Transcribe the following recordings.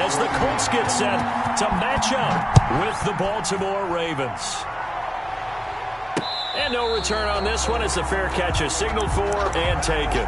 as the Colts get set to match up with the Baltimore Ravens. And no return on this one. It's a fair catch, a signal for, and take it.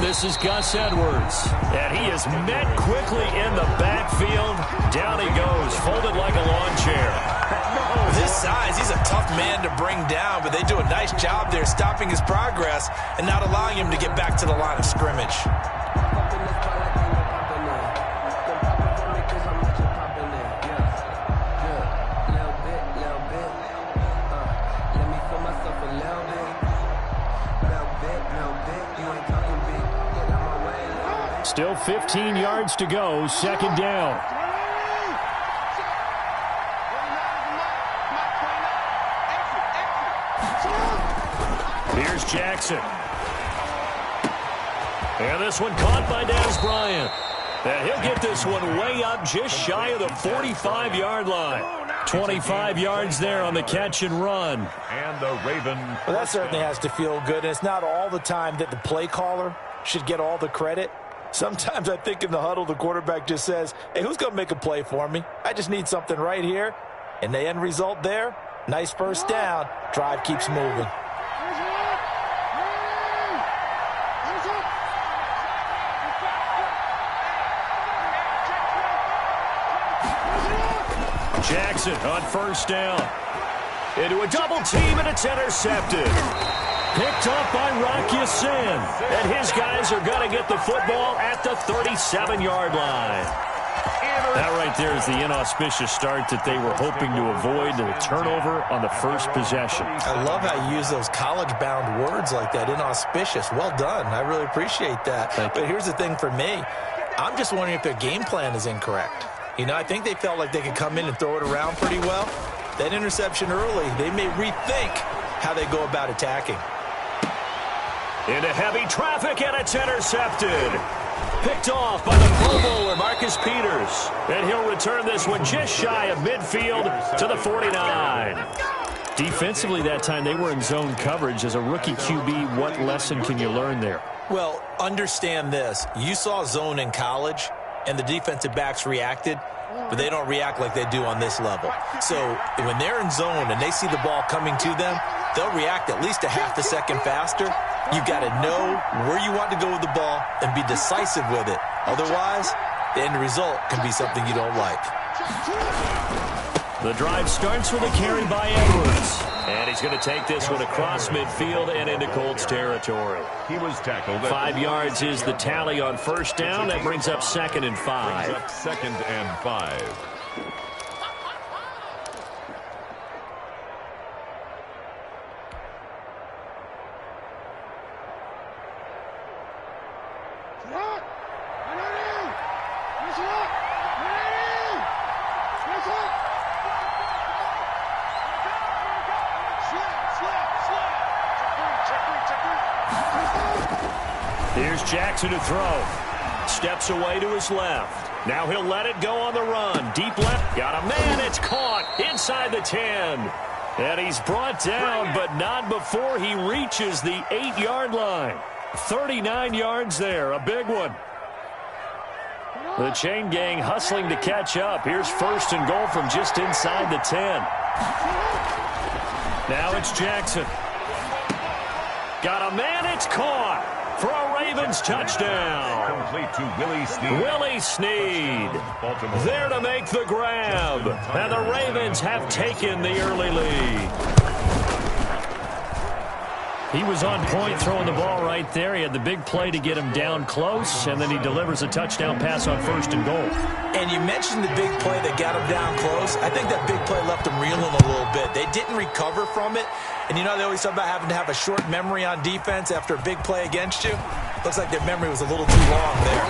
This is Gus Edwards, and he is met quickly in the backfield. Down he goes, folded like a lawn chair. With his size, he's a tough man to bring down, but they do a nice job there stopping his progress and not allowing him to get back to the line of scrimmage. Still 15 yards to go, second down. Here's Jackson. And this one caught by Dez Bryant. And he'll get this one way up just shy of the 45-yard line. 25 yards there on the catch and run. And the Raven. Well, that certainly has to feel good. And it's not all the time that the play caller should get all the credit. Sometimes I think in the huddle, the quarterback just says, hey, who's going to make a play for me? I just need something right here. And the end result there, nice first down. Drive keeps moving. Jackson on first down. Into a double team, and it's intercepted. Picked off by Rock Ya-Sin. And his guys are going to get the football at the 37-yard line. That right there is the inauspicious start that they were hoping to avoid, the turnover on the first possession. I love how you use those college-bound words like that, inauspicious. Well done. I really appreciate that. But here's the thing for me. I'm just wondering if their game plan is incorrect. You know, I think they felt like they could come in and throw it around pretty well. That interception early, they may rethink how they go about attacking. Into heavy traffic, and it's intercepted. Picked off by the Pro Bowler, Marcus Peters. And he'll return this one just shy of midfield to the 49. Defensively that time, they were in zone coverage. As a rookie QB, what lesson can you learn there? Well, understand this. You saw zone in college, and the defensive backs reacted, but they don't react like they do on this level. So when they're in zone and they see the ball coming to them, they'll react at least a half a second faster. You've got to know where you want to go with the ball and be decisive with it. Otherwise, the end result can be something you don't like. The drive starts with a carry by Edwards. And he's going to take this one across midfield and into Colts territory. He was tackled. 5 yards is the tally on first down. That brings up 2nd and 5. Brings up 2nd and 5. Here's Jackson to throw. Steps away to his left. Now he'll let it go on the run. Deep left. Got a man. It's caught inside the 10. And he's brought down, but not before he reaches the 8-yard line. 39 yards there. A big one. The chain gang hustling to catch up. Here's 1st and goal from just inside the 10. Now it's Jackson. Got a man. It's caught. For a Ravens touchdown. Complete to Willie Snead. Willie Snead there to make the grab. And the Ravens have taken the early lead. He was on point throwing the ball right there. He had the big play to get him down close, and then he delivers a touchdown pass on 1st and goal. And you mentioned the big play that got him down close. I think that big play left him reeling a little bit. They didn't recover from it. And you know they always talk about having to have a short memory on defense after a big play against you. Looks like their memory was a little too long there.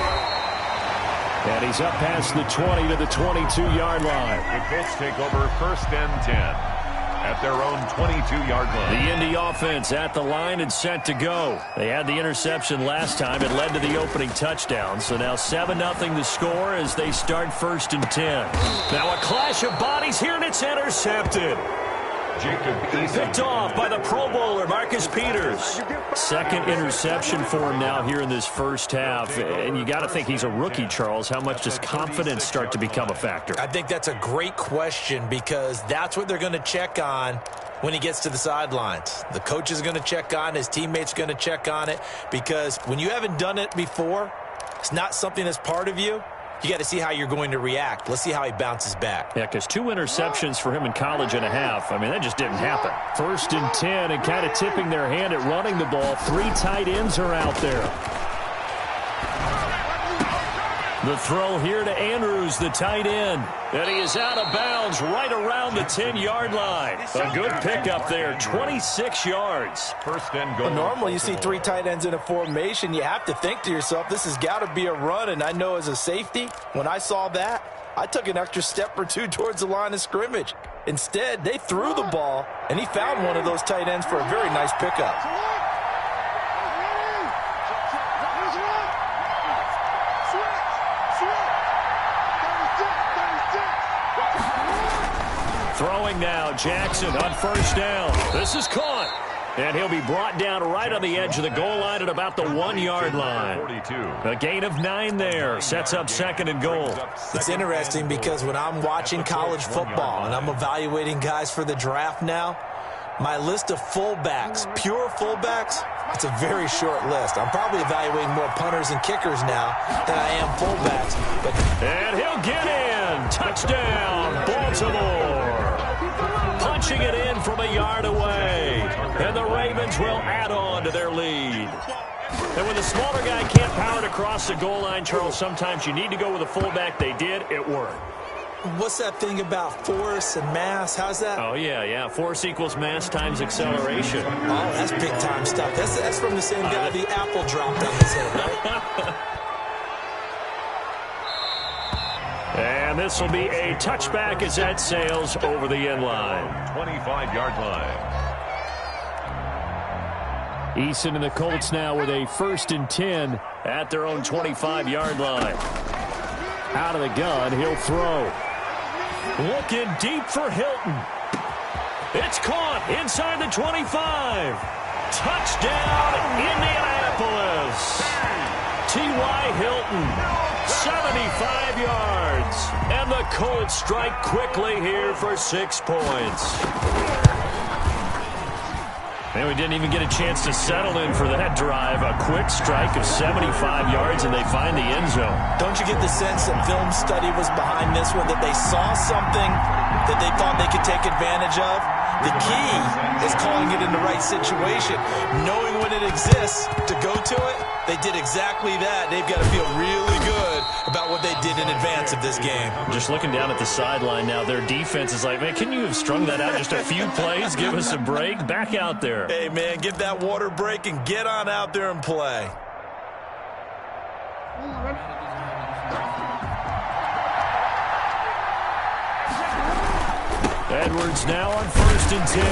And he's up past the 20 to the 22-yard line. The Colts take over 1st and 10 at their own 22-yard line. The Indy offense at the line and set to go. They had the interception last time. It led to the opening touchdown. So now 7-0 the score as they start 1st and 10. Now a clash of bodies here, and it's intercepted. Picked off by the Pro Bowler, Marcus Peters. Second interception for him now here in this first half. And you got to think he's a rookie, Charles. How much does confidence start to become a factor? I think that's a great question because that's what they're going to check on when he gets to the sidelines. The coach is going to check on, his teammates are going to check on it, because when you haven't done it before, it's not something that's part of you. You got to see how you're going to react. Let's see how he bounces back. Yeah, because 2 interceptions for him in college and a half. I mean, that just didn't happen. 1st and 10 and kind of tipping their hand at running the ball. 3 tight ends are out there. The throw here to Andrews, the tight end. And he is out of bounds right around the 10-yard line. A good pickup there, 26 yards. 1st and goal. Normally you see 3 tight ends in a formation. You have to think to yourself, this has got to be a run. And I know as a safety, when I saw that, I took an extra step or 2 towards the line of scrimmage. Instead, they threw the ball, and he found one of those tight ends for a very nice pickup. Throwing now, Jackson on 1st down. This is caught. And he'll be brought down right on the edge of the goal line at about the 1-yard line. 42. A gain of 9 there. Sets up 2nd and goal. It's interesting because when I'm watching college football and I'm evaluating guys for the draft now, my list of fullbacks, pure fullbacks, it's a very short list. I'm probably evaluating more punters and kickers now than I am fullbacks. And he'll get in. Touchdown, Baltimore. Punching it in from a yard away. And the Ravens will add on to their lead. And when the smaller guy can't power it across the goal line, Charles, sometimes you need to go with a fullback. They did. It worked. What's that thing about force and mass? How's that? Oh, yeah. Force equals mass times acceleration. Oh, that's big-time stuff. That's from the same guy the apple dropped on his head, right? And this will be a touchback as that sails over the end line. 25-yard line. Eason and the Colts now with a 1st and 10 at their own 25-yard line. Out of the gun, he'll throw. Looking deep for Hilton. It's caught inside the 25. Touchdown, Indianapolis. T.Y. Hilton, 75 yards. And the Colts strike quickly here for 6 points. And we didn't even get a chance to settle in for that drive. A quick strike of 75 yards, and they find the end zone. Don't you get the sense that film study was behind this one, that they saw something that they thought they could take advantage of? The key is calling it in the right situation. Knowing when it exists to go to it, they did exactly that. They've got to feel really good about what they did in advance of this game. Just looking down at the sideline now, their defense is like, man, can you have strung that out just a few plays? Give us a break. Back out there. Hey, man, get that water break and get on out there and play. Edwards now on 1st and 10.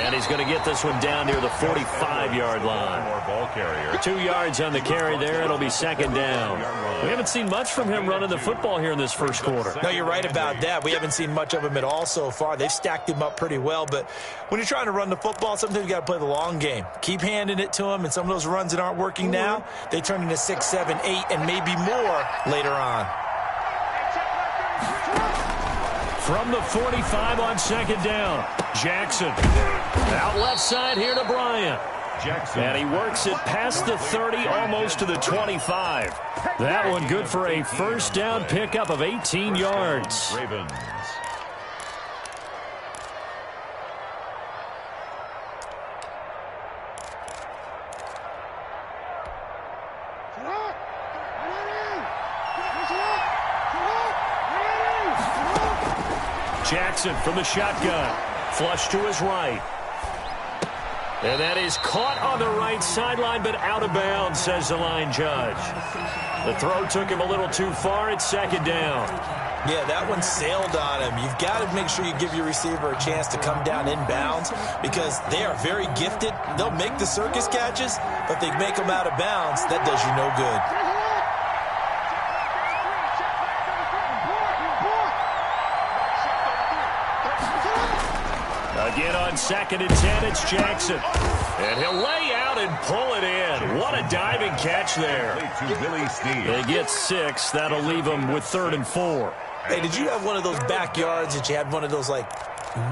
And he's going to get this one down near the 45-yard line. More ball carrier. 2 yards on the carry there. It'll be 2nd down. We haven't seen much from him running the football here in this first quarter. No, you're right about that. We haven't seen much of him at all so far. They've stacked him up pretty well. But when you're trying to run the football, sometimes you got to play the long game. Keep handing it to him. And some of those runs that aren't working now, they turn into 6, 7, 8, and maybe more later on. From the 45 on 2nd down, Jackson. Out left side here to Bryant. Jackson. And he works it past the 30, almost to the 25. That one good for a 1st down pickup of 18 yards. Ravens. Jackson from the shotgun. Flush to his right. And that is caught on the right sideline, but out of bounds, says the line judge. The throw took him a little too far. It's second down. Yeah, that one sailed on him. You've got to make sure you give your receiver a chance to come down inbounds because they are very gifted. They'll make the circus catches, but they make them out of bounds. That does you no good. Again on 2nd and 10, it's Jackson. And he'll lay out and pull it in. What a diving catch there. They get 6. That'll leave them with 3rd and 4. Hey, did you have one of those backyards that you had one of those, like,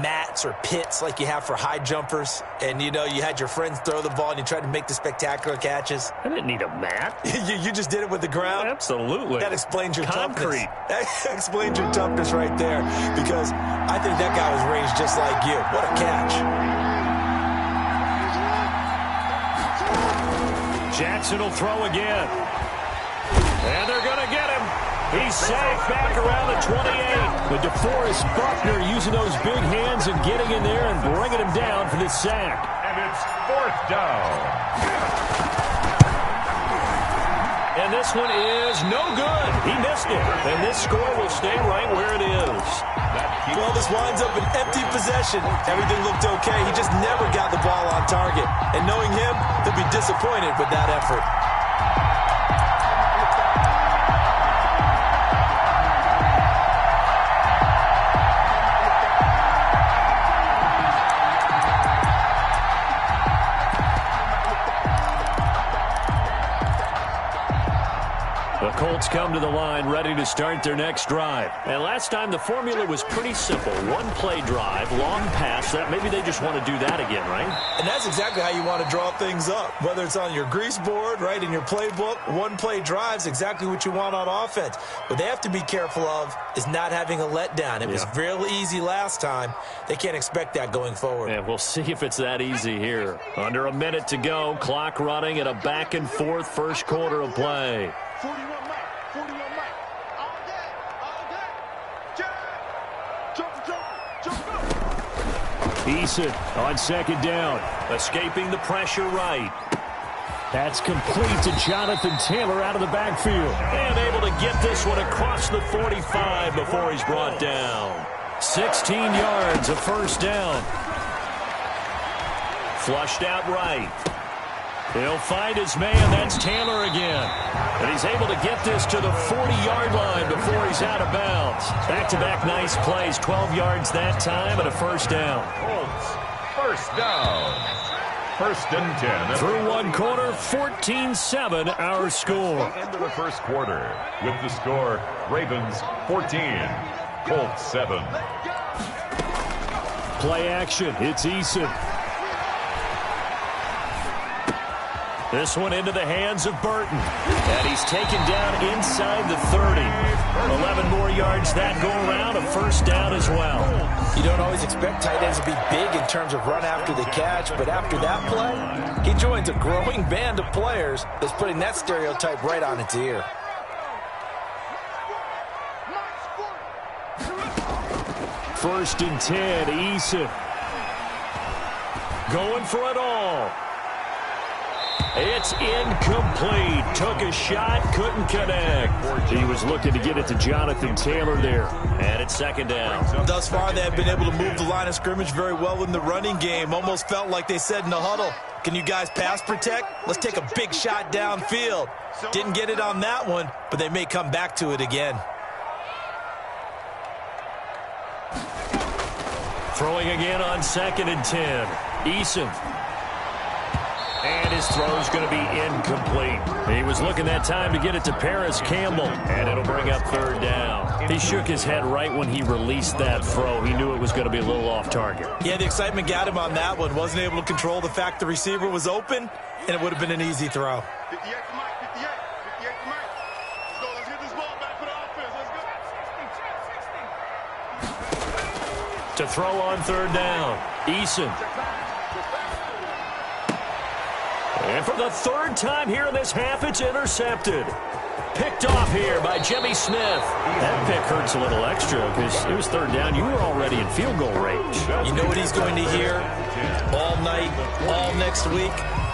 mats or pits like you have for high jumpers? And, you know, you had your friends throw the ball and you tried to make the spectacular catches? I didn't need a mat. you just did it with the ground? Absolutely. That explains your concrete. Toughness. That explains your toughness right there because I think that guy was raised just like you. What a catch. Jackson will throw again. And they're going to get him. He's sacked back around the 28. But DeForest Buckner using those big hands and getting in there and bringing him down for this sack. And it's 4th down. And this one is no good. He missed it. And this score will stay right where it is. Well, this winds up an empty possession. Everything looked okay. He just never got the ball on target. And knowing him, he'll be disappointed with that effort. Colts come to the line ready to start their next drive. And last time the formula was pretty simple. One play drive, long pass. Maybe they just want to do that again, right? And that's exactly how you want to draw things up. Whether it's on your grease board, right, in your playbook, one play drive's exactly what you want on offense. What they have to be careful of is not having a letdown. It was real easy last time. They can't expect that going forward. And we'll see if it's that easy here. Under a minute to go, clock running at a back and forth first quarter of play. 41 Mike. All day. Jump. Eason on 2nd down. Escaping the pressure right. That's complete to Jonathan Taylor out of the backfield. And able to get this one across the 45 before he's brought down. 16 yards, a first down. Flushed out right. He'll find his man. That's Taylor again. And he's able to get this to the 40-yard line before he's out of bounds. Back-to-back nice plays. 12 yards that time and a first down. Colts, first down. 1st and 10. Through one quarter, 14-7 our score. End of the first quarter with the score Ravens 14, Colts 7. Play action. It's Eason. This one into the hands of Burton. And he's taken down inside the 30. 11 more yards that go around, a first down as well. You don't always expect tight ends to be big in terms of run after the catch, but after that play, he joins a growing band of players that's putting that stereotype right on its ear. First and 10, Eason. Going for it all. It's incomplete. Took a shot, couldn't connect. He was looking to get it to Jonathan Taylor there. And it's 2nd down. Thus far, they have been able to move the line of scrimmage very well in the running game. Almost felt like they said in the huddle, can you guys pass protect? Let's take a big shot downfield. Didn't get it on that one, but they may come back to it again. Throwing again on 2nd and 10. Eason. And his throw's going to be incomplete. He was looking that time to get it to Paris Campbell. And it'll bring up 3rd down. He shook his head right when he released that throw. He knew it was going to be a little off target. Yeah, the excitement got him on that one. Wasn't able to control the fact the receiver was open, and it would have been an easy throw. 58 to Mike. 58 to Mike. Let's go. Let's get this ball back for the offense. Let's go. To throw on 3rd down. Eason. And for the 3rd time here in this half, it's intercepted. Picked off here by Jimmy Smith. That pick hurts a little extra because it was 3rd down. You were already in field goal range. You know what he's going to hear? all night, all next week,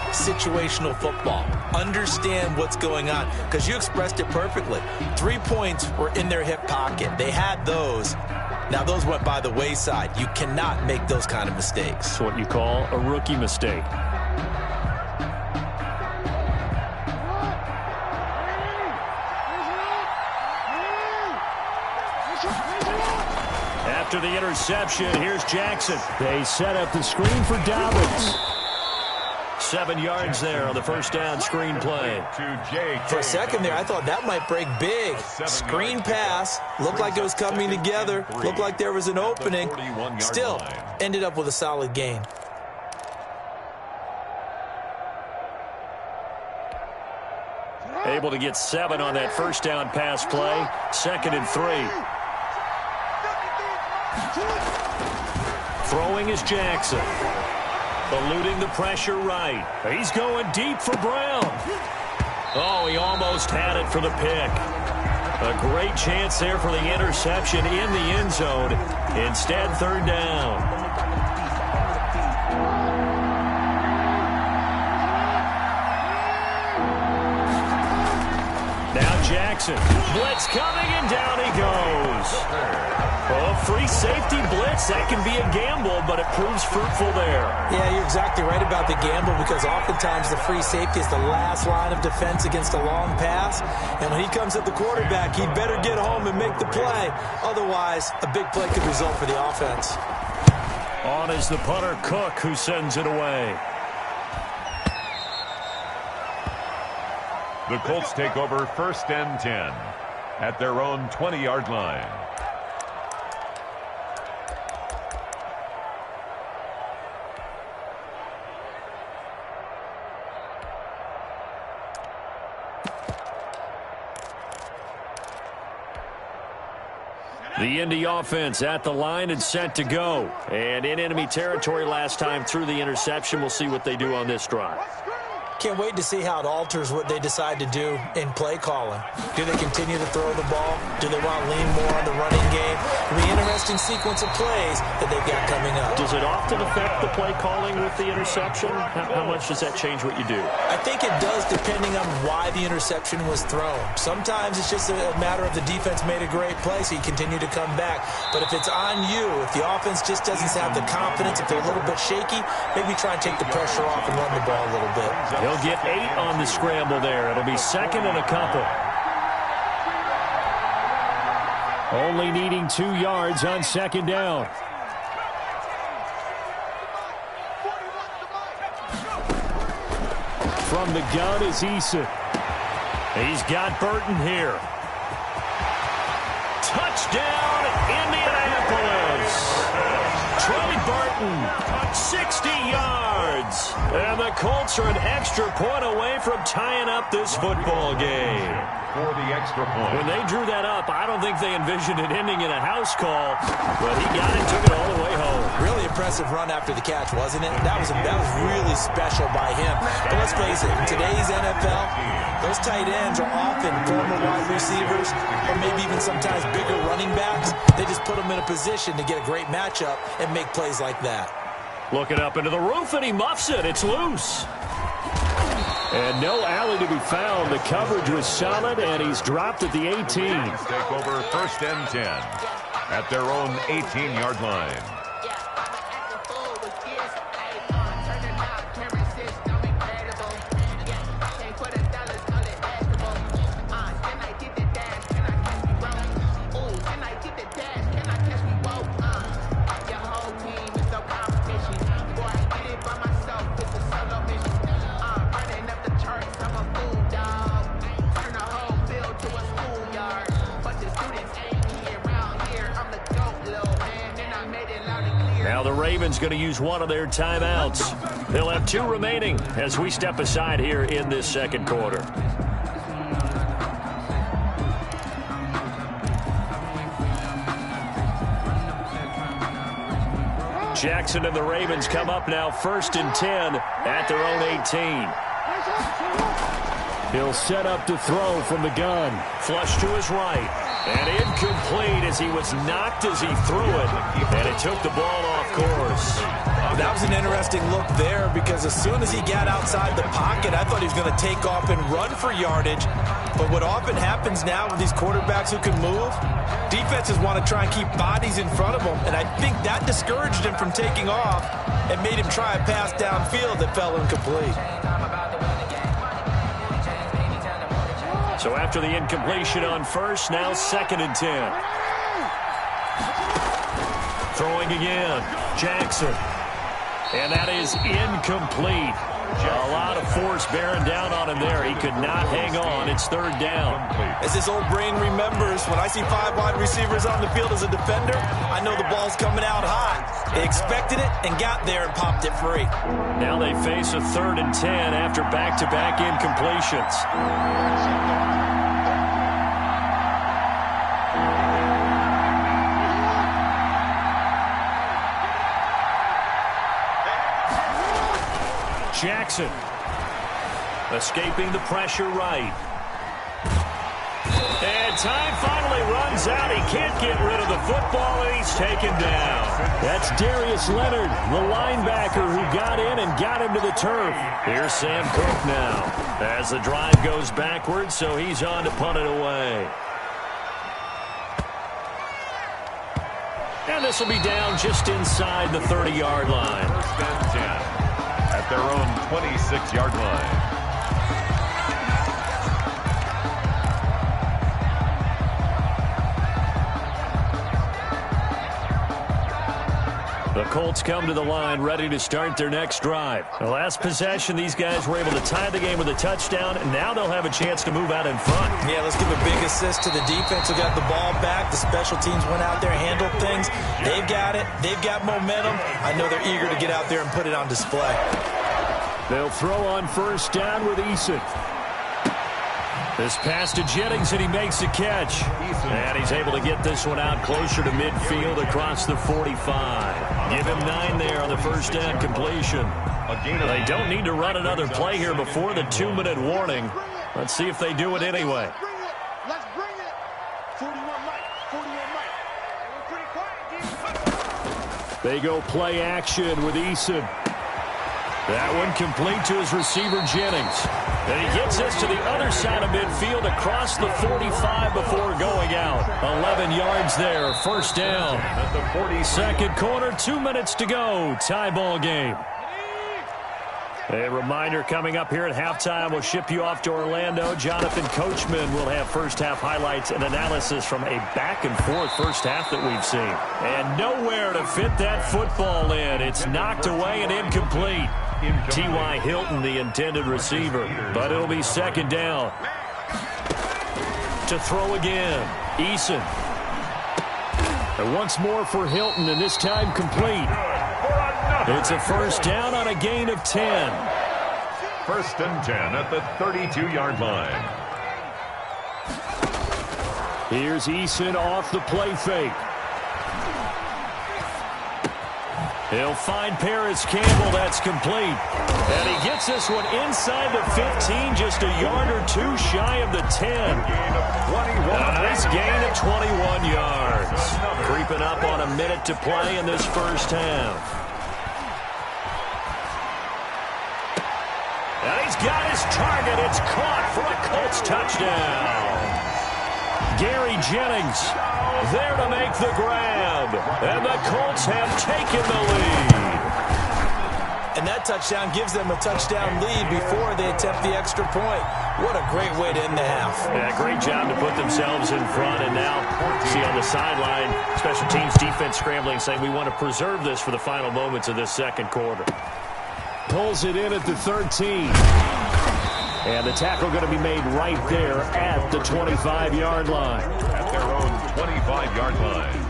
situational football. Understand what's going on, because you expressed it perfectly. 3 points were in their hip pocket. They had those. Now, those went by the wayside. You cannot make those kind of mistakes. It's what you call a rookie mistake. After the interception, here's Jackson. They set up the screen for Dobbins. 7 yards there on the first down screen play. For a second there, I thought that might break big. Screen pass. Looked like it was coming together. Looked like there was an opening. Still, ended up with a solid gain. Able to get 7 on that first down pass play. 2nd and 3. Throwing is Jackson. Eluding the pressure right. He's going deep for Brown. Oh, he almost had it for the pick. A great chance there for the interception in the end zone. Instead, 3rd down. Now Jackson. Blitz coming, and down he goes. Oh, free safety blitz. That can be a gamble, but it proves fruitful there. Yeah, you're exactly right about the gamble, because oftentimes the free safety is the last line of defense against a long pass. And when he comes at the quarterback, he'd better get home and make the play. Otherwise, a big play could result for the offense. On is the punter, Cook, who sends it away. The Colts take over 1st and 10 at their own 20-yard line. The Indy offense at the line and set to go. And in enemy territory last time through the interception. We'll see what they do on this drive. Can't wait to see how it alters what they decide to do in play calling. Do they continue to throw the ball? Do they want to lean more on the running game? It'll be an interesting sequence of plays that they've got coming up. Does it often affect the play calling with the interception? How much does that change what you do? I think it does, depending on why the interception was thrown. Sometimes it's just a matter of the defense made a great play, so you continue to come back. But if it's on you, if the offense just doesn't have the confidence, if they're a little bit shaky, maybe try and take the pressure off and run the ball a little bit. He'll get 8 on the scramble there. It'll be 2nd and a couple. Only needing 2 yards on 2nd down. From the gun is Eason. He's got Burton here. Touchdown, Indianapolis. Troy Burton, 60 yards. And the Colts are an extra point away from tying up this football game. For the extra point. When they drew that up, I don't think they envisioned it ending in a house call, but he got it, took it all the way home. Really impressive run after the catch, wasn't it? That was really special by him. But let's face it, in today's NFL, those tight ends are often former wide receivers or maybe even sometimes bigger running backs. They just put them in a position to get a great matchup and make plays like that. Looking up into the roof, and he muffs it. It's loose. And no alley to be found. The coverage was solid, and he's dropped at the 18. Take over 1st and 10 at their own 18-yard line. Now the Ravens going to use one of their timeouts. They'll have 2 remaining as we step aside here in this 2nd quarter. Jackson and the Ravens come up now 1st and 10 at their own 18. He'll set up to throw from the gun. Flush to his right. And incomplete as he was knocked as he threw it. And it took the ball off course. That was an interesting look there because as soon as he got outside the pocket, I thought he was going to take off and run for yardage. But what often happens now with these quarterbacks who can move, defenses want to try and keep bodies in front of them. And I think that discouraged him from taking off and made him try a pass downfield that fell incomplete. So after the incompletion on first, now 2nd and 10. Throwing again. Jackson. And that is incomplete. A lot of force bearing down on him there. He could not hang on. It's 3rd down. As his old brain remembers, when I see 5 wide receivers on the field as a defender, I know the ball's coming out hot. They expected it and got there and popped it free. Now they face a 3rd and 10 after back-to-back incompletions. Jackson escaping the pressure right. And time finally runs out. He can't get rid of the football, and he's taken down. That's Darius Leonard, the linebacker who got in and got him to the turf. Here's Sam Cook now as the drive goes backwards, so he's on to punt it away. And this will be down just inside the 30-yard line. 1st and 10. At their own 26-yard line. The Colts come to the line ready to start their next drive. The last possession, these guys were able to tie the game with a touchdown, and now they'll have a chance to move out in front. Yeah, let's give a big assist to the defense who got the ball back. The special teams went out there, handled things. They've got it. They've got momentum. I know they're eager to get out there and put it on display. They'll throw on 1st down with Eason. This pass to Jennings, and he makes the catch. And he's able to get this one out closer to midfield across the 45. Give him 9 there on the 1st down completion. They don't need to run another play here before the 2-minute warning. Let's see if they do it anyway. Let's bring it. 41 Mike. 41 Mike. We're pretty quiet, dude. They go play action with Eason. That one complete to his receiver, Jennings. And he gets this to the other side of midfield across the 45 before going out. 11 yards there, 1st down. At the 42nd quarter, 2 minutes to go. Tie ball game. A reminder coming up here at halftime. We'll ship you off to Orlando. Jonathan Coachman will have first-half highlights and analysis from a back-and-forth first half that we've seen. And nowhere to fit that football in. It's knocked away and incomplete. T.Y. Hilton, the intended receiver. But it'll be 2nd down. To throw again. Eason. And once more for Hilton, and this time complete. It's a 1st down on a gain of 10. 1st and 10 at the 32-yard line. Here's Eason off the play fake. He'll find Paris Campbell. That's complete. And he gets this one inside the 15, just a yard or 2 shy of the 10. A nice gain of 21 yards. Creeping up on a minute to play in this first half. And he's got his target. It's caught for a Colts touchdown. Gary Jennings there to make the grab. And the Colts have taken the lead. And that touchdown gives them a touchdown lead before they attempt the extra point. What a great way to end the half. Yeah, great job to put themselves in front. And now, see on the sideline, special teams defense scrambling, saying we want to preserve this for the final moments of this 2nd quarter. Pulls it in at the 13. And the tackle going to be made right there at the 25-yard line. At their own 25-yard line.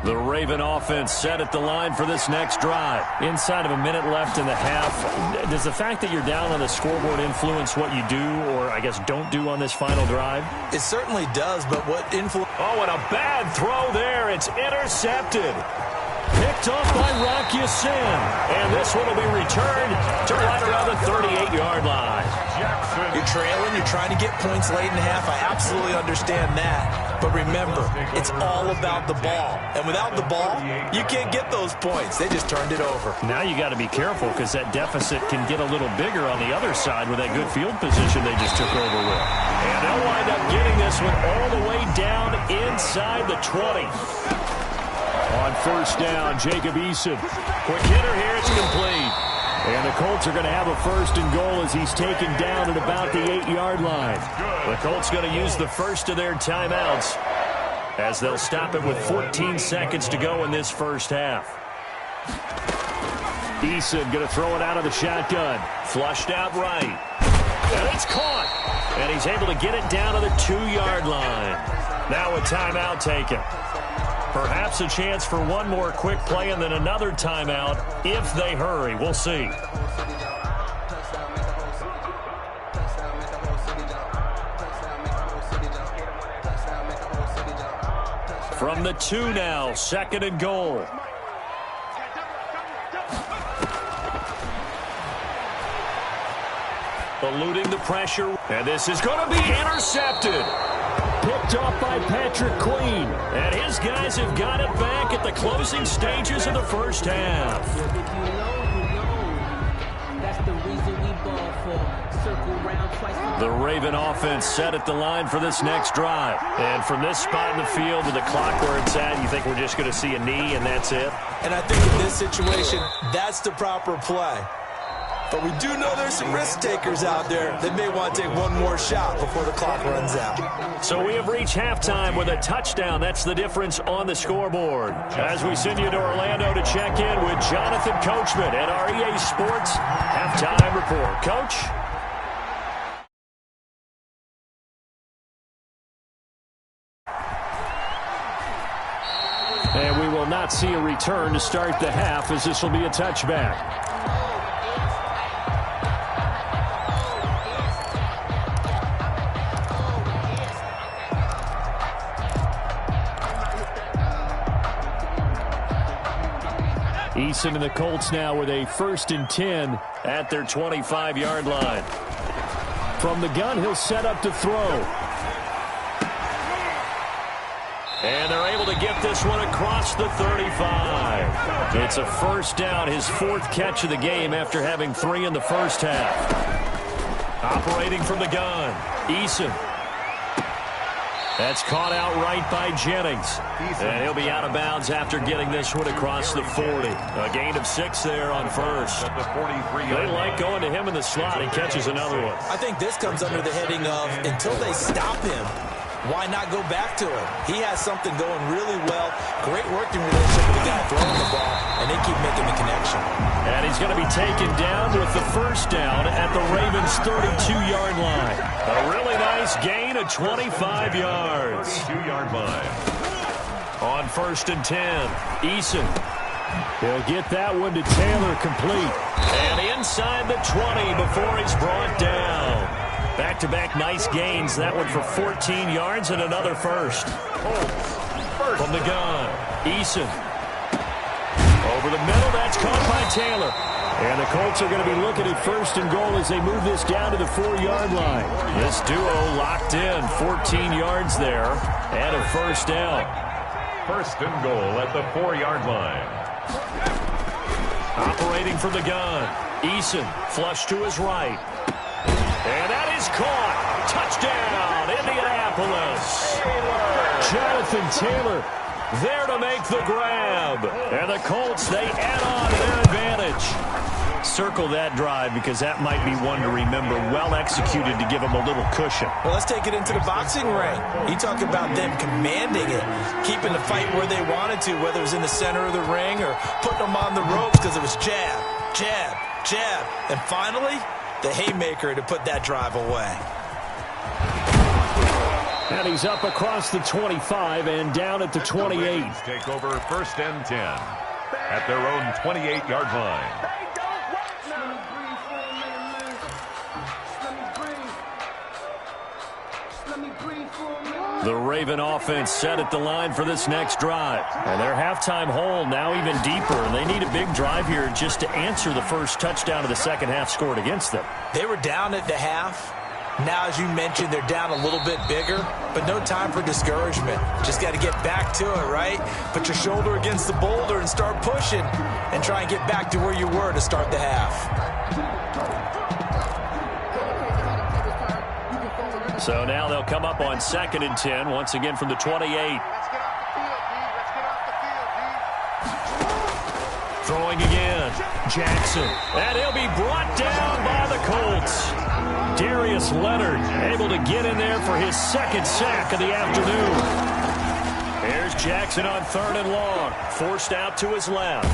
The Raven offense set at the line for this next drive. Inside of a minute left in the half, does the fact that you're down on the scoreboard influence what you do, or I guess don't do on this final drive? It certainly does, but what influence... Oh, and a bad throw there. It's intercepted. Picked off by Rocky Sin. And this one will be returned to right around the 38-yard line. You're trailing, you're trying to get points late in the half. I absolutely understand that. But remember, it's all about the ball. And without the ball, you can't get those points. They just turned it over. Now you got to be careful because that deficit can get a little bigger on the other side with that good field position they just took over with. And they'll wind up getting this one all the way down inside the 20. On first down, Jacob Eason. Quick hitter here, it's complete. And the Colts are going to have a first and goal as he's taken down at about the 8-yard line. The Colts going to use the first of their timeouts as they'll stop it with 14 seconds to go in this first half. Eason going to throw it out of the shotgun. Flushed out right. And it's caught. And he's able to get it down to the 2-yard line. Now a timeout taken. Perhaps a chance for one more quick play and then another timeout if they hurry. We'll see. From the 2 now, second and goal. Eluding the pressure. And this is going to be intercepted. Picked off by Patrick Queen. And his guys have got it back at the closing stages of the first half. The Raven offense set at the line for this next drive. And from this spot in the field with the clock where it's at, you think we're just going to see a knee and that's it? And I think in this situation, that's the proper play. But we do know there's some risk takers out there that may want to take one more shot before the clock runs out. So we have reached halftime with a touchdown. That's the difference on the scoreboard. As we send you to Orlando to check in with Jonathan Coachman at our EA Sports Halftime Report. Coach? And we will not see a return to start the half as this will be a touchback. Eason and the Colts now with a 1st and 10 at their 25-yard line. From the gun, he'll set up to throw. And they're able to get this one across the 35. It's a first down, his 4th catch of the game after having 3 in the first half. Operating from the gun, Eason. That's caught out right by Jennings. And he'll be out of bounds after getting this one across the 40. A gain of 6 there on first. They like going to him in the slot. He catches another one. I think this comes under the heading of until they stop him, why not go back to him? He has something going really well. Great working relationship with the guy throwing the ball, and they keep making the connection. And he's going to be taken down with the first down at the Ravens' 32-yard line. A really nice gain of 25 yards. 32-yard line. On 1st and 10, Eason. He'll get that one to Taylor complete. And inside the 20 before he's brought down. Back-to-back nice gains. That one for 14 yards and another first. From the gun, Eason. Over the middle, that's caught by Taylor. And the Colts are going to be looking at 1st and goal as they move this down to the 4-yard line. This duo locked in, 14 yards there, and a first down. 1st and goal at the 4-yard line. Operating from the gun, Eason, flush to his right. And that is caught. Touchdown, Indianapolis. Jonathan Taylor there to make the grab. And the Colts, they add on to their advantage. Circle that drive because that might be one to remember. Well executed to give them a little cushion. Well, let's take it into the boxing ring. You talk about them commanding it, keeping the fight where they wanted to, whether it was in the center of the ring or putting them on the ropes because it was jab, jab, jab. And finally, the haymaker to put that drive away. And he's up across the 25 and down at the 28. Take over 1st and 10 at their own 28-yard line. The Raven offense set at the line for this next drive. And their halftime hole now even deeper. And they need a big drive here just to answer the first touchdown of the second half scored against them. They were down at the half. Now, as you mentioned, they're down a little bit bigger, but no time for discouragement. Just got to get back to it, right? Put your shoulder against the boulder and start pushing and try and get back to where you were to start the half. So now they'll come up on 2nd and 10, once again from the 28. Let's get off the field, D. Let's get off the field, D. Throwing again. Jackson. And he'll be brought down by the Colts. Darius Leonard able to get in there for his second sack of the afternoon. Here's Jackson on 3rd and long. Forced out to his left.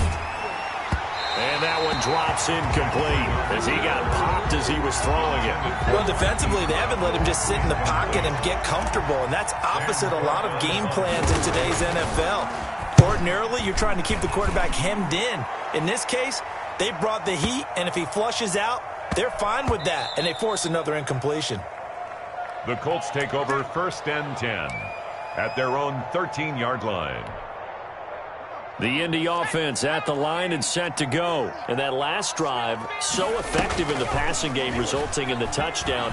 And that one drops incomplete as he got popped as he was throwing it. Well, defensively, they haven't let him just sit in the pocket and get comfortable, and that's opposite a lot of game plans in today's NFL. Ordinarily, you're trying to keep the quarterback hemmed in. In this case, they brought the heat, and if he flushes out, they're fine with that, and they force another incompletion. The Colts take over 1st and 10 at their own 13-yard line. The Indy offense at the line and set to go. And that last drive, so effective in the passing game, resulting in the touchdown.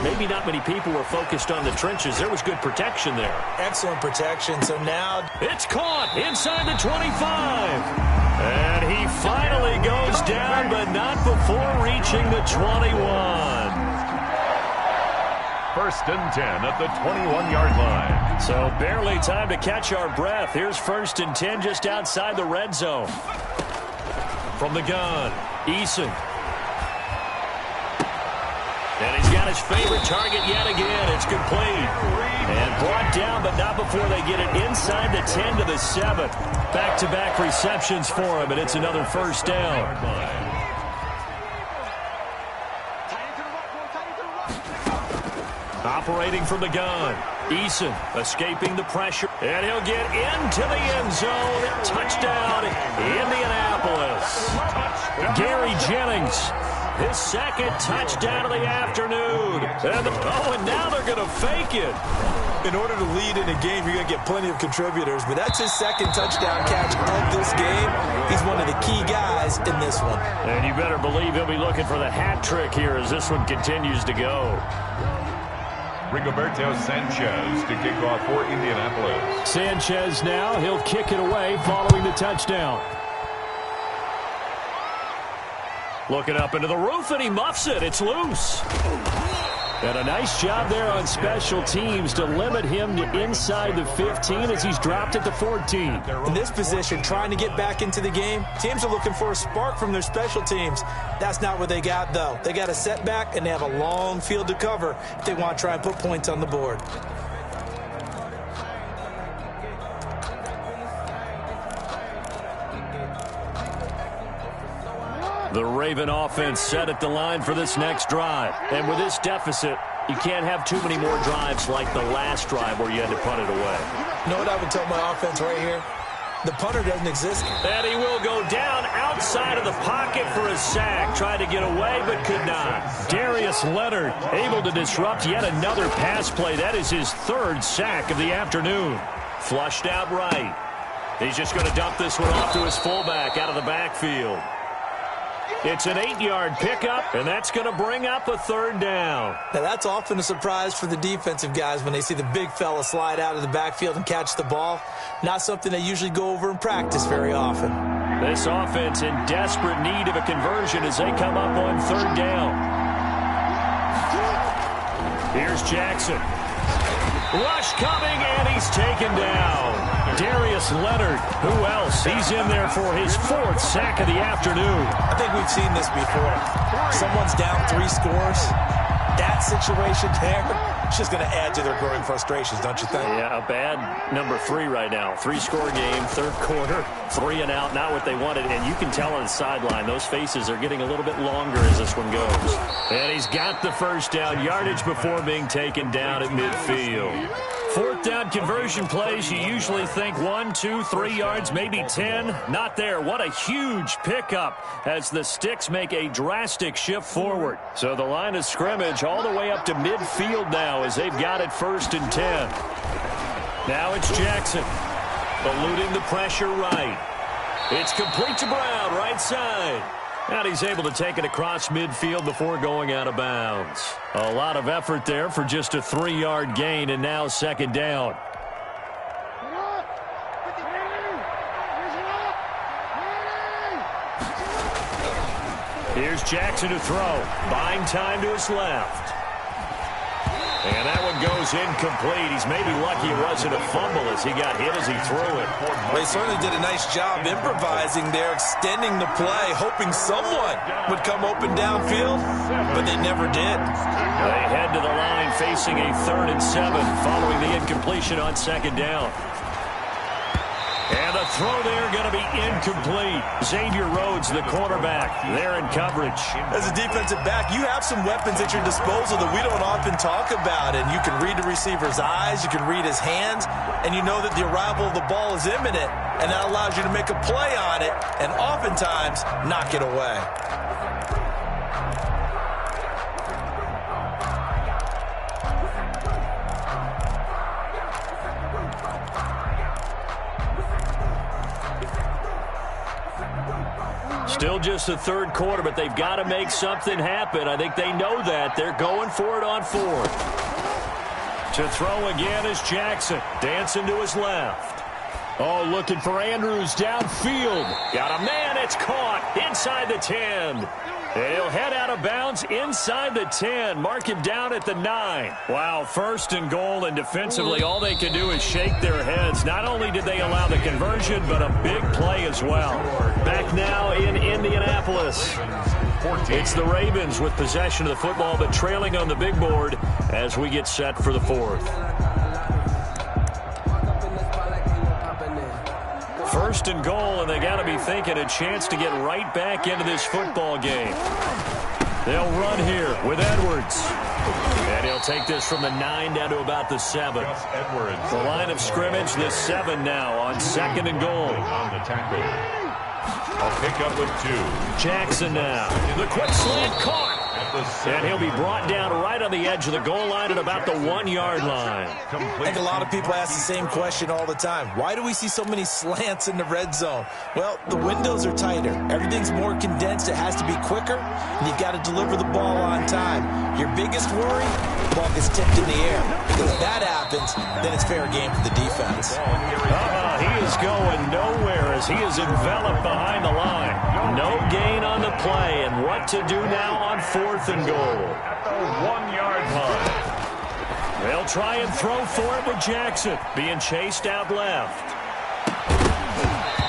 Maybe not many people were focused on the trenches. There was good protection there. Excellent protection. So now it's caught inside the 25. And he finally goes down, but not before reaching the 21. 1st and 10 at the 21-yard line. So barely time to catch our breath. Here's 1st and 10 just outside the red zone. From the gun, Eason. And he's got his favorite target yet again. It's complete. And brought down, but not before they get it inside the 10 to the 7. Back-to-back receptions for him, and it's another 1st down. Operating from the gun, Eason escaping the pressure, and he'll get into the end zone. Touchdown, Indianapolis. Gary Jennings, his second touchdown of the afternoon. And now they're going to fake it. in order to lead in a game, you're going to get plenty of contributors, but that's his second touchdown catch of this game. He's one of the key guys in this one. And you better believe he'll be looking for the hat trick here as this one continues to go. Rigoberto Sanchez to kick off for Indianapolis. Sanchez now, he'll kick it away following the touchdown. Looking up into the roof, and he muffs it. It's loose. And a nice job there on special teams to limit him to inside the 15 as he's dropped at the 14. In this position, trying to get back into the game, teams are looking for a spark from their special teams. That's not what they got, though. They got a setback, and they have a long field to cover if they want to try and put points on the board. The Raven offense set at the line for this next drive. And with this deficit, you can't have too many more drives like the last drive where you had to punt it away. You know what I would tell my offense right here? The punter doesn't exist. And he will go down outside of the pocket for a sack. Tried to get away, but could not. Darius Leonard able to disrupt yet another pass play. That is his third sack of the afternoon. Flushed out right. He's just going to dump this one off to his fullback out of the backfield. It's an 8-yard pickup, and that's going to bring up a third down. Now, that's often a surprise for the defensive guys when they see the big fella slide out of the backfield and catch the ball. Not something they usually go over in practice very often. This offense in desperate need of a conversion as they come up on third down. Here's Jackson. Rush coming, and he's taken down. Darius Leonard, who else? He's in there for his fourth sack of the afternoon. I think we've seen this before. Someone's down 3 scores. that situation there, it's just going to add to their growing frustrations, don't you think? Yeah, a bad number 3 right now. 3-score game, third quarter, 3 and out, not what they wanted. And you can tell on the sideline, those faces are getting a little bit longer as this one goes. And he's got the first down, yardage before being taken down at midfield. Fourth down conversion plays, you usually think 1, 2, 3 yards, maybe 10. Not there. What a huge pickup as the Sticks make a drastic shift forward. So the line of scrimmage all the way up to midfield now as they've got it 1st and 10. Now it's Jackson, eluding the pressure right. It's complete to Brown, right side. And he's able to take it across midfield before going out of bounds. A lot of effort there for just a 3-yard gain, and now 2nd down. Here's Jackson to throw. Buying time to his left. And that one goes incomplete. He's maybe lucky it wasn't a fumble as he got hit as he threw it. They certainly did a nice job improvising there, extending the play, hoping someone would come open downfield, but they never did. They head to the line facing a 3rd and 7 following the incompletion on 2nd down. And the throw there going to be incomplete. Xavier Rhodes, the quarterback, there in coverage. As a defensive back, you have some weapons at your disposal that we don't often talk about. And you can read the receiver's eyes, you can read his hands, and you know that the arrival of the ball is imminent. And that allows you to make a play on it and oftentimes knock it away. Still just the 3rd quarter, but they've got to make something happen. I think they know that. They're going for it on 4th. To throw again is Jackson. Dancing to his left. Oh, looking for Andrews downfield. Got a man. It's caught inside the 10. He'll head out of bounds inside the 10. Mark him down at the 9. Wow, 1st and goal, and defensively all they can do is shake their heads. Not only did they allow the conversion, but a big play as well. Back now in Indianapolis. It's the Ravens with possession of the football, but trailing on the big board as we get set for the 4th. 1st and goal, and they got to be thinking a chance to get right back into this football game. They'll run here with Edwards. And he'll take this from the 9 down to about the 7. The line of scrimmage, the 7 now on 2nd and goal. On the tackle. I'll pick up with 2. Jackson now. The quick slant caught. And he'll be brought down right on the edge of the goal line at about the 1-yard line. I think a lot of people ask the same question all the time. Why do we see so many slants in the red zone? Well, the windows are tighter. Everything's more condensed. It has to be quicker, and you've got to deliver the ball on time. Your biggest worry, the ball gets tipped in the air. Because if that happens, then it's fair game for the defense. He is going nowhere as he is enveloped behind the line. No gain on the play, and what to do now on 4th and goal. At the 1-yard line. They'll try and throw for it with Jackson, being chased out left.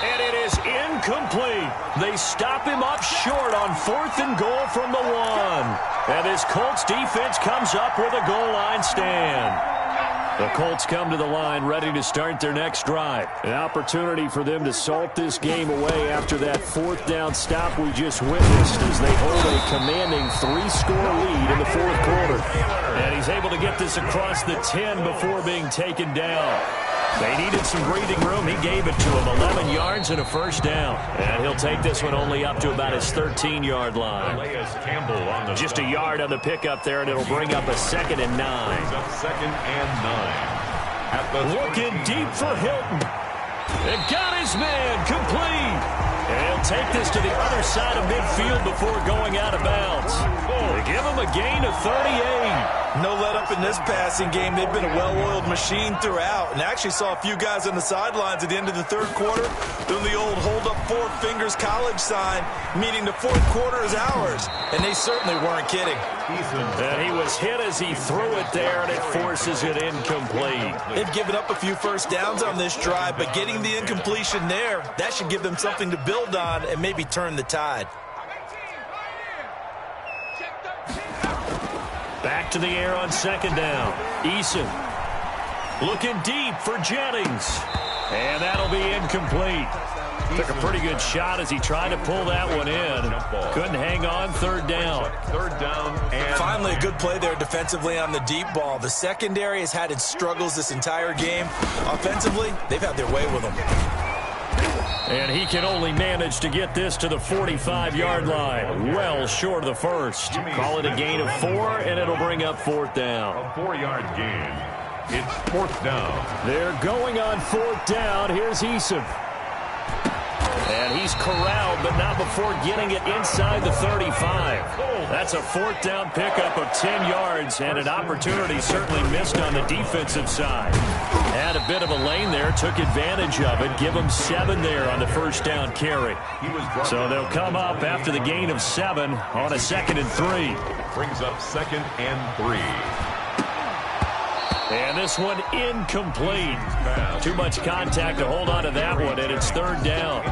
And it is incomplete. They stop him up short on 4th and goal from the 1. And this Colts defense comes up with a goal line stand. The Colts come to the line ready to start their next drive. An opportunity for them to salt this game away after that 4th down stop we just witnessed as they hold a commanding 3-score lead in the 4th quarter. And he's able to get this across the 10 before being taken down. They needed some breathing room. He gave it to him. 11 yards and a 1st down. And he'll take this one only up to about his 13-yard line. Just a yard on the pickup there, and it'll bring up a 2nd and 9. 2nd and 9. Looking deep for Hilton. And got his man complete. And he'll take this to the other side of midfield before going out of bounds. They give him a gain of 38. No let up in this passing game. They've been a well-oiled machine throughout. And actually saw a few guys on the sidelines at the end of the 3rd quarter doing the old hold up 4 fingers college sign, meaning the 4th quarter is ours. And they certainly weren't kidding. And he was hit as he threw it there, and it forces it incomplete. They've given up a few 1st downs on this drive, but getting the incompletion there, that should give them something to build on and maybe turn the tide. Back back to the air on second down. Eason looking deep for Jennings. And that'll be incomplete. Took a pretty good shot as he tried to pull that one in. Couldn't hang on. Third down. Third down and finally a good play there defensively on the deep ball. The secondary has had its struggles this entire game. Offensively, they've had their way with them. And he can only manage to get this to the 45-yard line. Well short of the first. Call it a gain of 4, and it'll bring up fourth down. a 4-yard gain. It's fourth down. They're going on fourth down. Here's Eason. And he's corralled, but not before getting it inside the 35. That's a fourth down pickup of 10 yards, and an opportunity certainly missed on the defensive side. Had a bit of a lane there, took advantage of it. Give him 7 there on the first down carry. So they'll come up after the gain of 7 on a 2nd and 3. Brings up 2nd and 3. And this one incomplete. Too much contact to hold on to that one, and it's third down.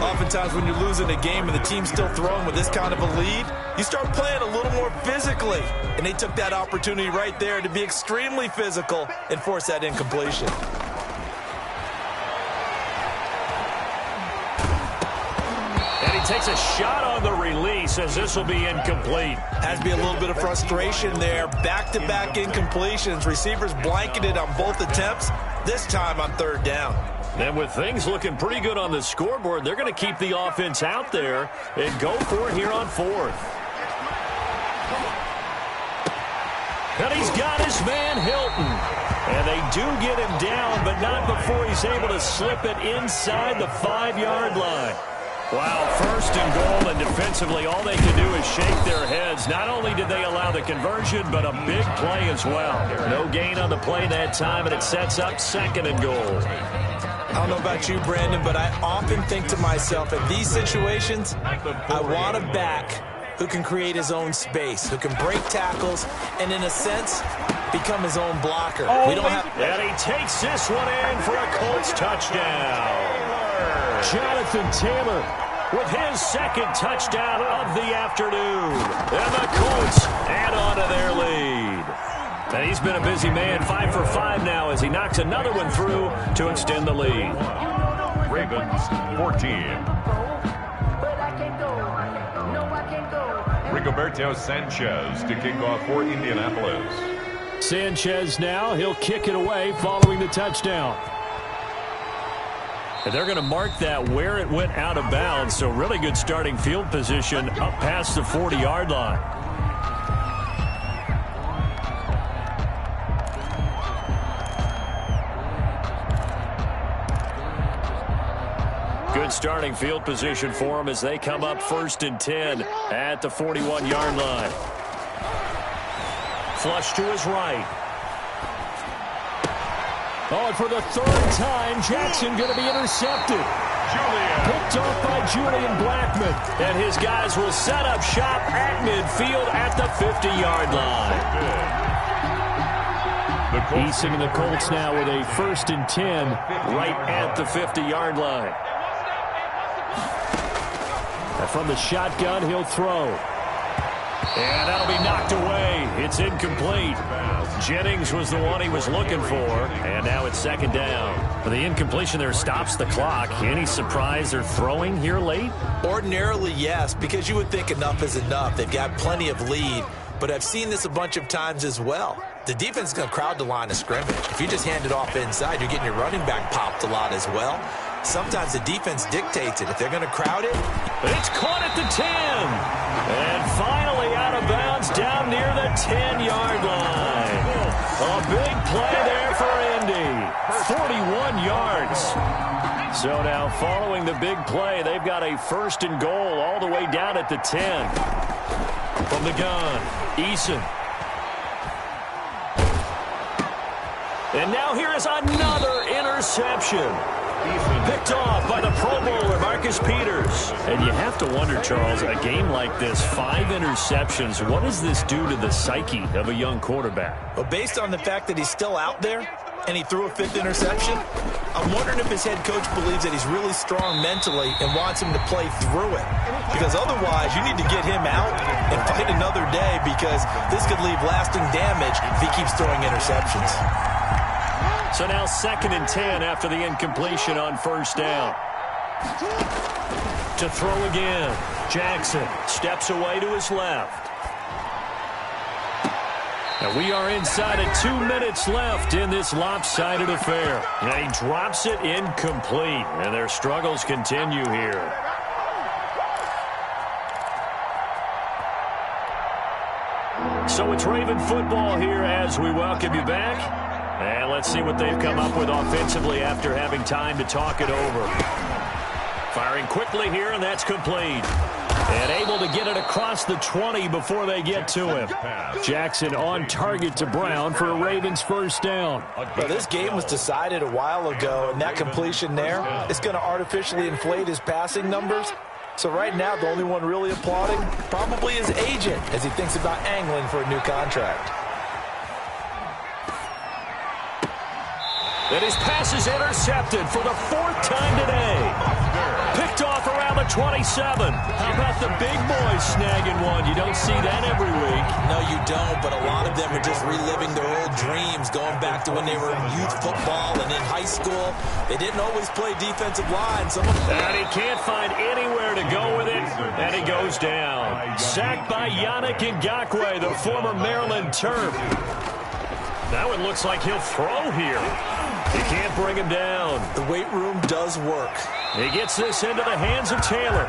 Oftentimes when you're losing a game and the team's still throwing with this kind of a lead, you start playing a little more physically. And they took that opportunity right there to be extremely physical and force that incompletion. Takes a shot on the release as this will be incomplete. Has to be a little bit of frustration there. Back-to-back incompletions. Receivers blanketed on both attempts, this time on third down. And with things looking pretty good on the scoreboard, they're going to keep the offense out there and go for it here on fourth. And he's got his man Hilton. And they do get him down, but not before he's able to slip it inside the 5-yard line. Wow, first and goal, and defensively all they can do is shake their heads. Not only did they allow the conversion, but a big play as well. No gain on the play that time, and it sets up 2nd and goal. I don't know about you, Brandon, but I often think to myself, in these situations, I want a back who can create his own space, who can break tackles, and in a sense, become his own blocker. We don't have. And he takes this one in for a Colts touchdown. Jonathan Taylor with his 2nd touchdown of the afternoon. And the Colts add on to their lead. And he's been a busy man, 5 for 5 now as he knocks another one through to extend the lead. Ravens 14. Rigoberto Sanchez to kick off for Indianapolis. Sanchez now, he'll kick it away following the touchdown. And they're going to mark that where it went out of bounds, so really good starting field position up past the 40-yard line. Good starting field position for them as they come up 1st and 10 at the 41-yard line. Flush to his right. Oh, and for the 3rd time, Jackson going to be intercepted. Picked off by Julian Blackman. And his guys will set up shop at midfield at the 50-yard line. Eason and the Colts now with a 1st and 10 right at the 50-yard line. And from the shotgun, he'll throw. And that'll be knocked away. It's incomplete. Jennings was the one he was looking for, and now it's 2nd down. But the incompletion there stops the clock. Any surprise they're throwing here late? Ordinarily, yes, because you would think enough is enough. They've got plenty of lead, but I've seen this a bunch of times as well. The defense is going to crowd the line of scrimmage. If you just hand it off inside, you're getting your running back popped a lot as well. Sometimes the defense dictates it. If they're going to crowd it. It's caught at the 10. And finally out of bounds down near the 10-yard line. A big play there for Indy. 41 yards. So now following the big play, they've got a 1st and goal all the way down at the 10. From the gun, Eason. And now here is another interception. Picked off by the Pro Bowler, Marcus Peters. And you have to wonder, Charles, a game like this, 5 interceptions, what does this do to the psyche of a young quarterback? Well, based on the fact that he's still out there, and he threw a 5th interception. I'm wondering if his head coach believes that he's really strong mentally and wants him to play through it. Because otherwise, you need to get him out and fight another day, because this could leave lasting damage if he keeps throwing interceptions. So now 2nd and 10 after the incompletion on 1st down. To throw again. Jackson steps away to his left. And we are inside of 2 minutes left in this lopsided affair. And he drops it incomplete. And their struggles continue here. So it's Raven football here as we welcome you back. And let's see what they've come up with offensively after having time to talk it over. Firing quickly here, and that's complete. And able to get it across the 20 before they get to him. Jackson on target to Brown for a Ravens 1st down. Well, this game was decided a while ago, and that completion there is going to artificially inflate his passing numbers. So right now, the only one really applauding probably his agent as he thinks about angling for a new contract. And his pass is intercepted for the 4th time today. Picked off around the 27. How about the big boys snagging one? You don't see that every week. No, you don't, but a lot of them are just reliving their old dreams, going back to when they were in youth football and in high school. They didn't always play defensive line. And he can't find anywhere to go with it, and he goes down. Sacked by Yannick Ngakoue, the former Maryland Terp. That one looks like he'll throw here. He can't bring him down. The weight room does work. He gets this into the hands of Taylor.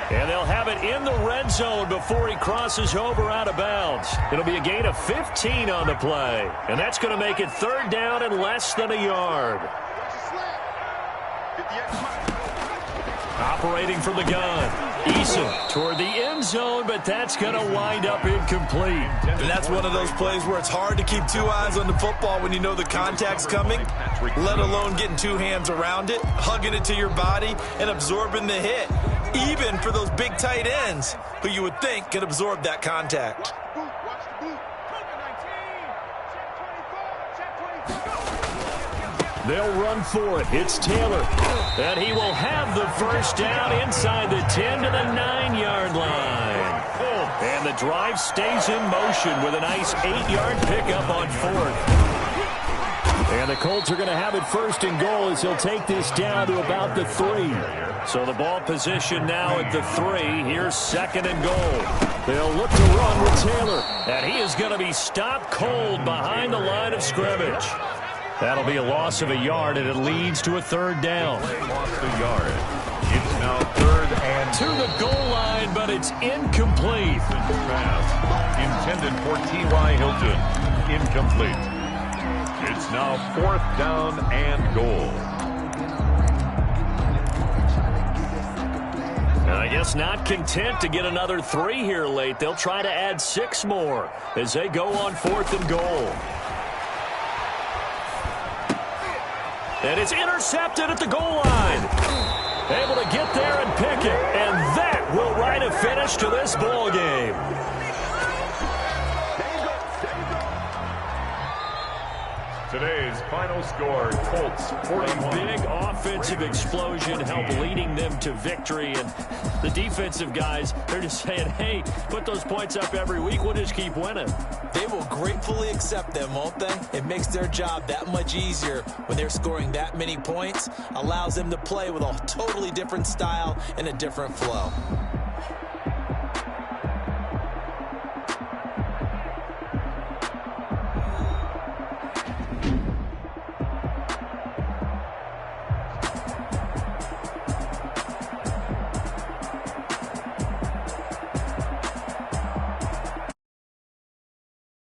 And they'll have it in the red zone before he crosses over out of bounds. It'll be a gain of 15 on the play. And that's going to make it 3rd down and less than a yard. Operating from the gun. Eason toward the end zone, but that's going to wind up incomplete. And that's one of those plays where it's hard to keep 2 eyes on the football when you know the contact's coming, let alone getting 2 hands around it, hugging it to your body, and absorbing the hit, even for those big tight ends who you would think could absorb that contact. They'll run for it. It's Taylor. And he will have the 1st down inside the 10 to the 9-yard line. And the drive stays in motion with a nice 8-yard pickup on 4th. And the Colts are going to have it 1st and goal as he'll take this down to about the 3. So the ball position now at the 3. Here's 2nd and goal. They'll look to run with Taylor. And he is going to be stopped cold behind the line of scrimmage. That'll be a loss of a yard, and it leads to a 3rd down. Lost a yard. It's now 3rd and to the goal line, but it's incomplete. Pass intended for T.Y. Hilton. Incomplete. It's now 4th down and goal. I guess not content to get another 3 here late. They'll try to add 6 more as they go on 4th and goal. And it's intercepted at the goal line. Able to get there and pick it. And that will write a finish to this ball game. Today's final score, Colts 41. Big offensive explosion helped leading them to victory. And the defensive guys, they're just saying, hey, put those points up every week. We'll just keep winning. They will gratefully accept them, won't they? It makes their job that much easier when they're scoring that many points. Allows them to play with a totally different style and a different flow.